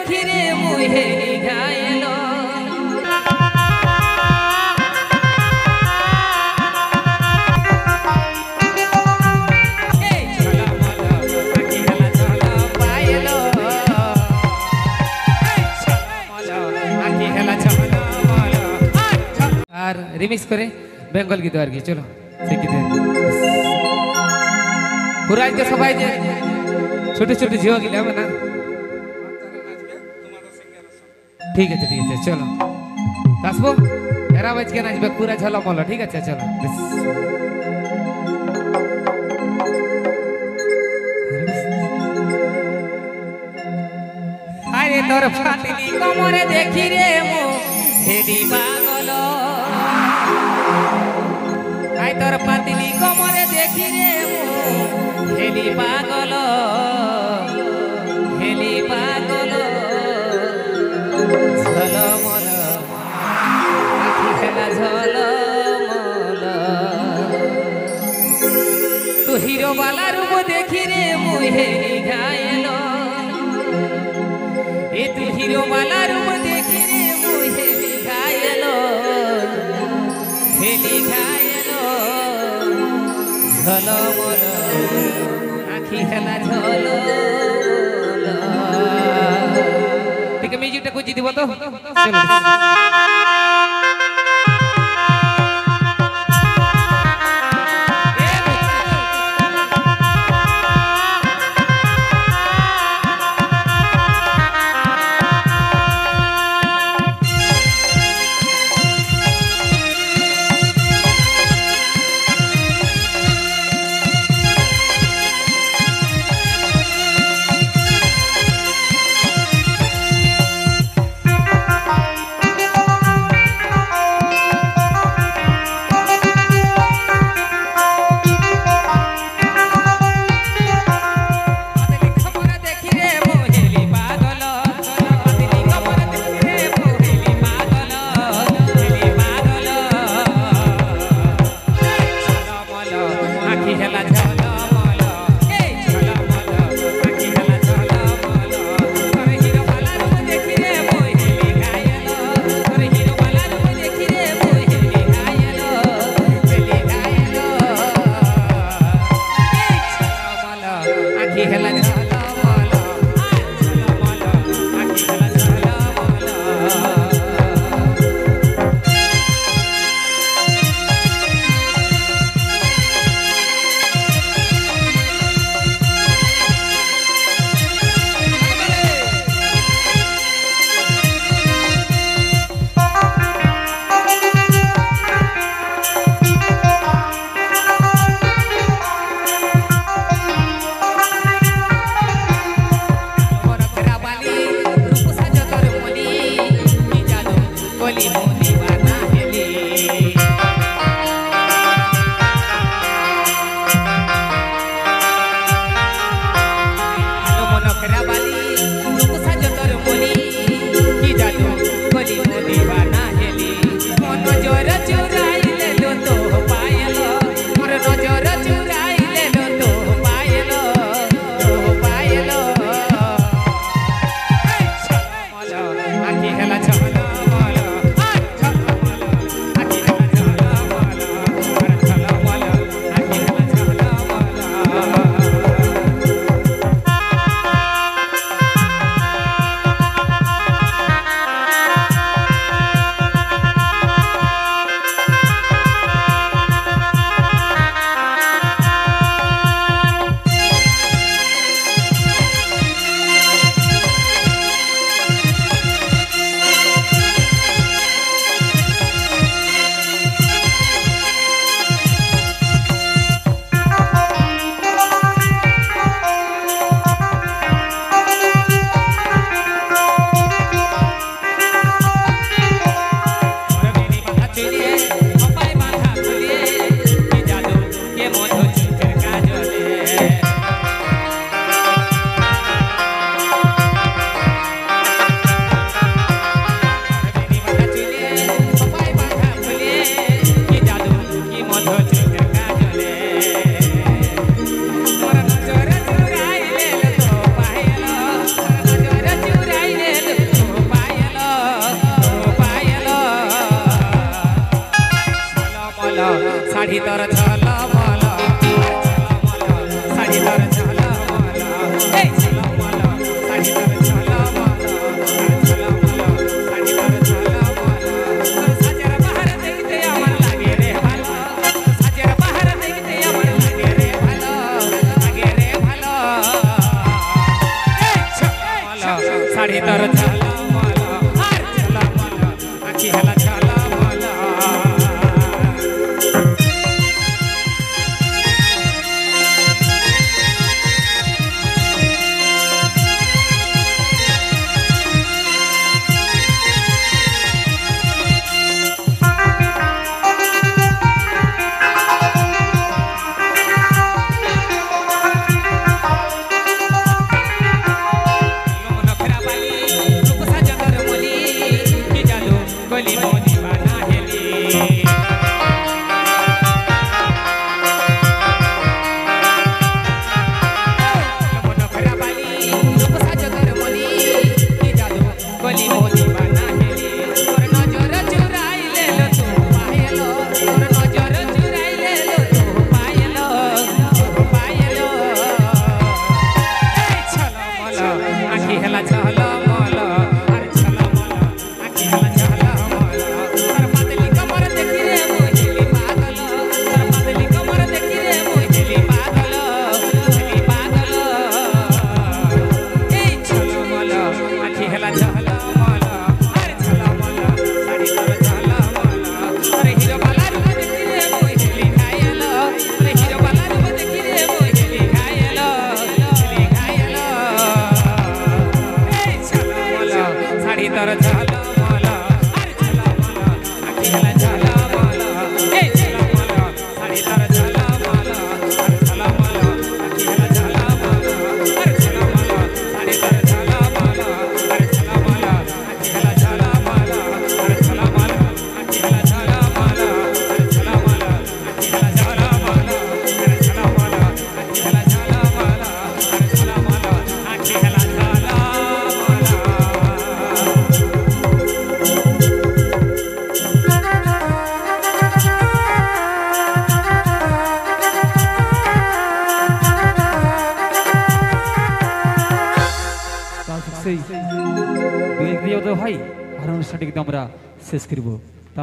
देखी रे मुहे घायलो আর রিমিক্স করে বেঙ্গল গীত আর কি চলো সেই গীতে পুরা আজকে সবাই যে ছোট ছোট ঝিও গিলে হবে না ঠিক আছে চলো আসবো এরা আজকে নাচবে পুরা ঝলমল ঠিক আছে চলো আরে তোর ফাটিনি কোমরে দেখি রে মো হেডি পাগল আই তোর পাতিনি কোমরে দেখি রে মো হেলি পাগল ঝলমল আখি খেলা ঝলমল তো হিরো বালা রূপ দেখি রে মুই হেলি ঘায়ল এ তু হিরো বালা রূপ দেখি রে মুই হেলি ঘায়ল ঝলমল আখি খেলা ঝলমল ঠিক মিউজিকটা কুচি দিব তো চলো শাড়ি তোর ঝলমল আর ঝলমল আখি হেলা ঝলমল ভাই আর অনুষ্ঠানটিকে আমরা শেষ করব তা